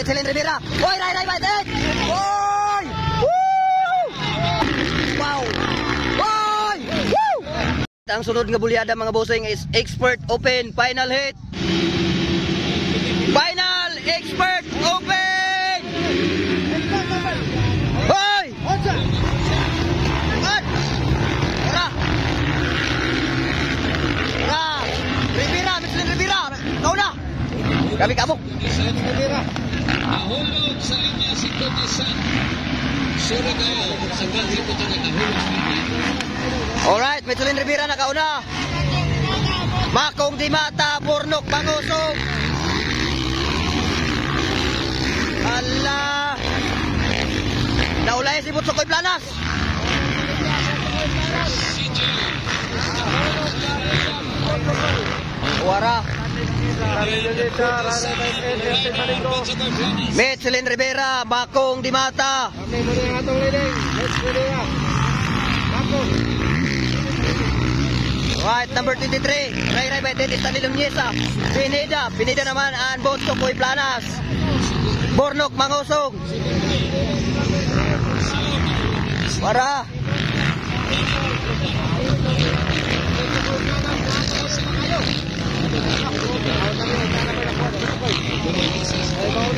Michelin Rivera. Oy, Ray Baitet! Oy! Woo! Wow! Oy! Woo! Ang sunod nga bulyada mga bossing is Expert Open Final Hit. Final Expert Open! Hoy! Ra! Rivera, Michelin Rivera. Kau na! Kami kabuk. Nahulog sa linya si Kudisan. Surigao sa kansi po ito nahulog sa linya. Alright, Michelin Rivera nakauna. Makong Dimata, Burnok, Bangosog. Allah. Naulay si Butsokoy Planas. Wara. Michelin Rivera, Makong Dimata. Right, number 23. Ray Baitet, Stanley Lunyesa. Pineda naman ang Butsokoy Planas. Burnok, Mangosog. Wara.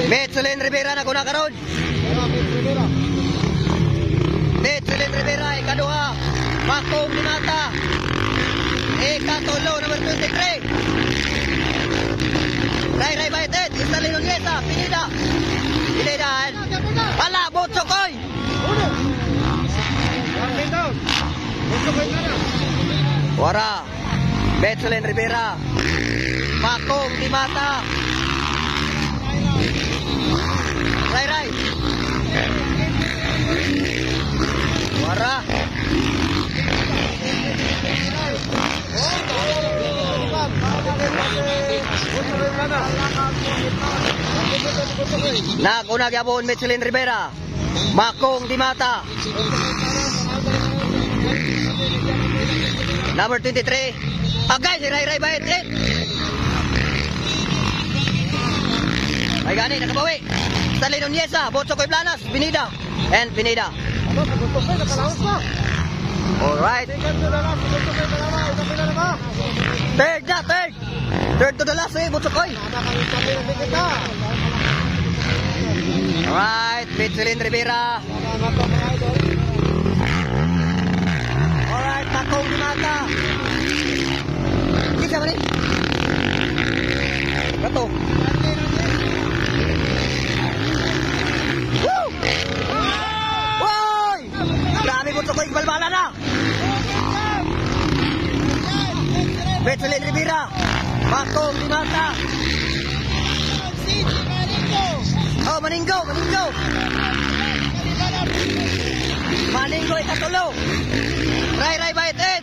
Michelin Rivera na kuna karon. Michelin Rivera ikaduha. Makong Dimata. Ikatulo number 23. Ray Baitet, Stanley Lunyesa, Pineda. Wala, Butsokoy. Wara. Michelin Rivera. Makong Dimata. Ray. Wara. Nakuna gyapon Michelin Rivera. Makong Dimata. Number 23. Agay si Ray Baitet. Ay gani nakabawi. Stanley Lunyesa, Butsokoy Planas, Pineda. Alright. Third to the last Butsokoy. Alright, Michelin Rivera. Alright, Makong Dimata. Kita ba rin? Kato. Woo! Woy! Grabe Butsokoy, balbala na. Michelin Rivera. Makong Dimata. Oh, Maninggo. Maninggo ikatulo. Ray Baitet.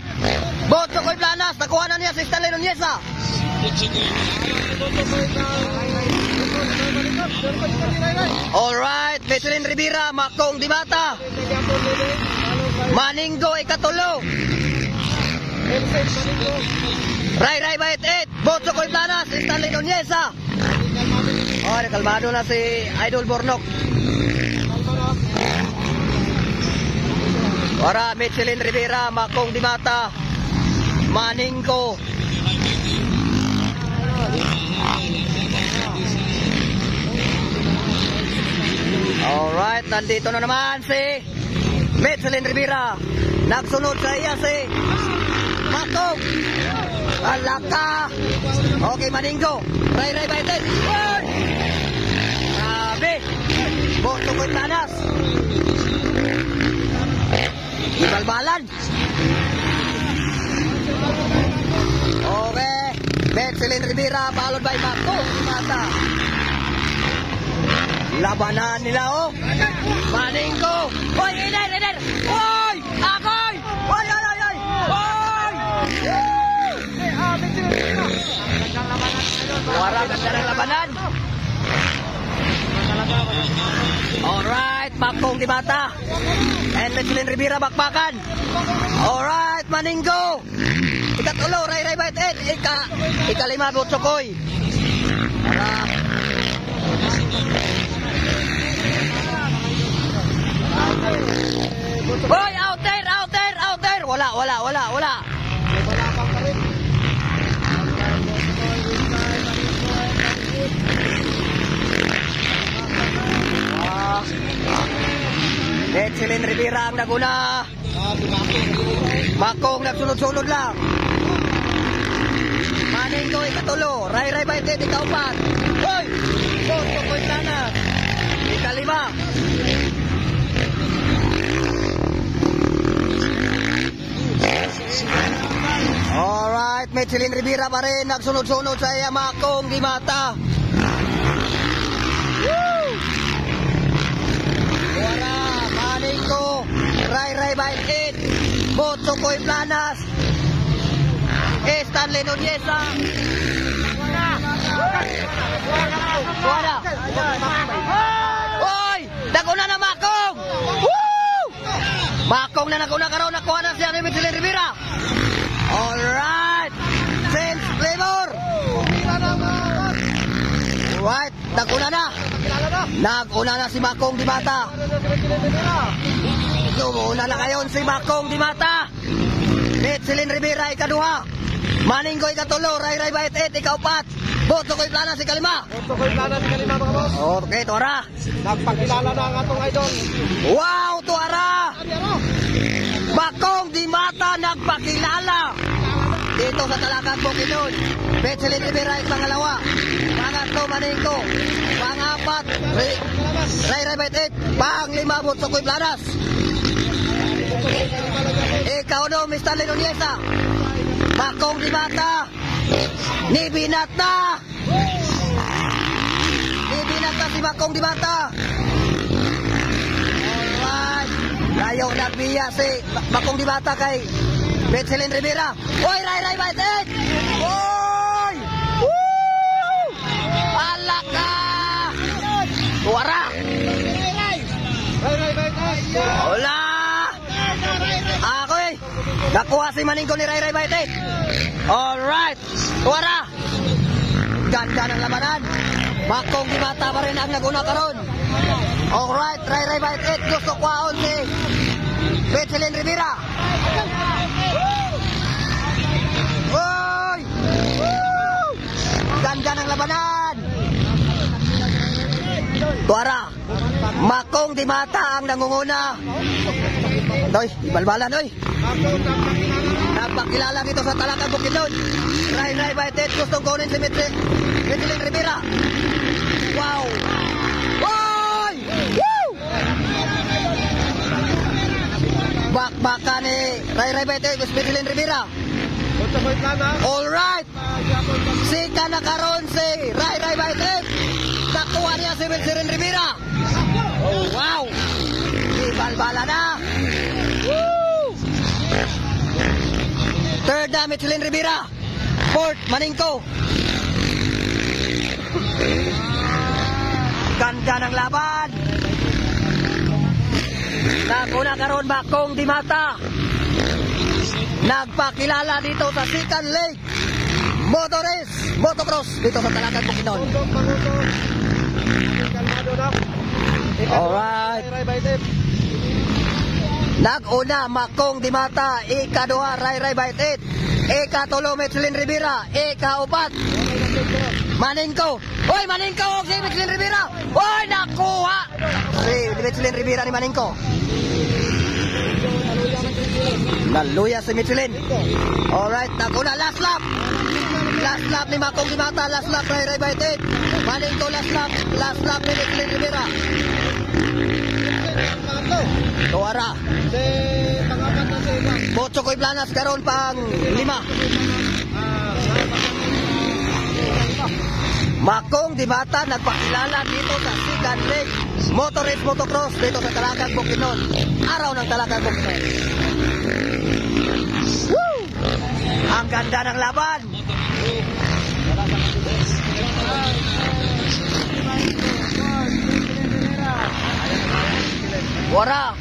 Butsokoy Planas. Nakuha na niya si Stanley Lunyesa. Alright, Michelin Rivera, Makong Dimata. Maninggo ikatulo. Ray Baitet. Butsokoy Planas, Stanley Lunyesa. Oh, kalmado na si Idol Burnok. Para Michelin Rivera, Makong Dimata, Maninggo. Alright, nandito na naman si Michelin Rivera. Nagsunod sa iya si Makong. Alaka. Okay, Maninggo. Ray Baitet. Grabe. Butsokoy Planas. Ibalbalan. Okay. Michelin Rivera followed by Makong Dimata. Labanan nila oh. Maninggo. Oy, Eder. Oy! Akoy! Oy! Warang ganda ng labanan. Alright, Makong Dimata and Michelin Rivera bakbakan. Alright, Maninggo. Ikatulo, Ray Baitet. Ikalima, Butsokoy. Betselin Rivera ang naguna. Makong nagsunod-sunod lang. Maningko ikatulo. Ray Baite ikaupat. Hoy! Koy Planas. Ikalima. Alright, Betselin Rivera pa rin nagsunod-sunod sa iya Makong Dimata. Wara, Maningko, Ray Baite, Botso Koy Planas, Stanley Nuniesa. Wara. Oy, naguna na Makong. Woo! Makong na naguna karon nakuha na siya ni Betselin Rivera. Alright, Sense Flavor. Alright, naguna na. Naguna na si Makong Dimata. Naguna na ngayon si Makong Dimata. Betselin Rivera ikaduha. Maningko ikatulo. Ray Baite ikaupat. Botso Koy Planas ikalima. Botso Koy Planas ikalima mga boss. Okay, Tora. Nagpakilala na ang atong idol. Wow, Tora. Makong Dimata nagpakilala dito sa Talakag Bukidnon. Betselin Rivera pangalawa. Pangatlo Maningko. Pangapat Ray Baite. Panglima Botso Koy Planas. Ikaw Stanley Nuniesa. Makong Dimata. Nibinat na si Makong Dimata. Alright, layo nagbiya si Makong Dimata kay Betselin Rivera. Oy, Ray Baite. Oy! Woo! Alak ka! Wara! Hola! Ako nakuha si Maningko ni Ray Baite. Alright! Wara! Ganda ng labanan. Makong Dimata pa rin ang naguna karon. Alright, Ray Baite gusto kwaon si Betselin Rivera. Oy! Woo! Ganda ng labanan. Tuara, Makong Dimata ang nangunguna. Doy, balbalan doy. Nagpakilala dito sa Talakag Bukidnon. Ray Baite gustong kunin si Betselin Rivera. Wow! Oy! Woo! Bakbakan ni Ray Baite gusto Betselin Rivera. Botso Koy Planas. Alright! Sika na karon si Ray Baite. Nakuha niya si Betselin Rivera. Oh, wow! Ibalbala na. Woo! Third na Betselin Rivera. Fourth Maningko. Ganda ng laban. Nakuna karon Makong Dimata. Nagpakilala dito sa Second Lake Motocross dito sa Talakag Bukidnon. Alright. Nag-una Makong Dimata, ikaduha Ray Baite, ikatulo Betselin Rivera, ikaupat Maningko. Oy, Maningko si Betselin Rivera. Oy, nakuha si Betselin Rivera ni Maningko. Naluya si Betselin. Alright, nag-una last lap. Last lap ni Makong Dimata, last lap Ray Baite. Maningko last lap ni Betselin Rivera. Tuara. Botso Koy Planas karon pang 5. Makong Dimata nagpakilala dito sa Second Lake Motocross dito sa Talakag Bukidnon. Araw ng Talakag Bukidnon. Woo! Ang ganda ng laban. Wara.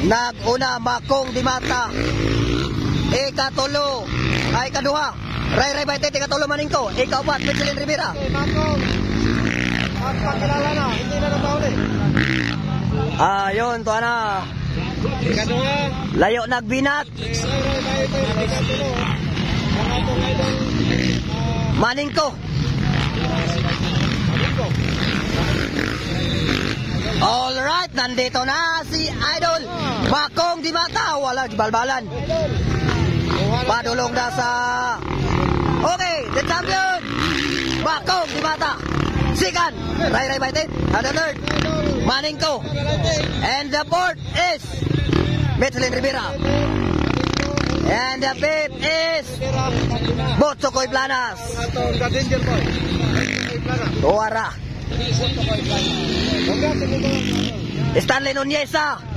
Nag-una Makong Dimata. Ikatulo ay kaduha Ray Baite, ikatulo Maningko. Ikaupat Betselin Rivera. Makong. Magpakilala na, hindi na napauli. Yun, tuwa na. Ikaduha. Layo nagbinat. Ray Baite ikatulo. Ang atong idol Maningko. Alright, nandito na si Idol Bakong Di Mata. Wala gibalbalan. Padulong na sa... Okay, the champion Bakong Di Mata. Second, Ray Baitin. And the third, Maningko. And the fourth is Michelin Rivera. And the fifth is Botsokoy Planas. Tuara. Stanley Nuneza.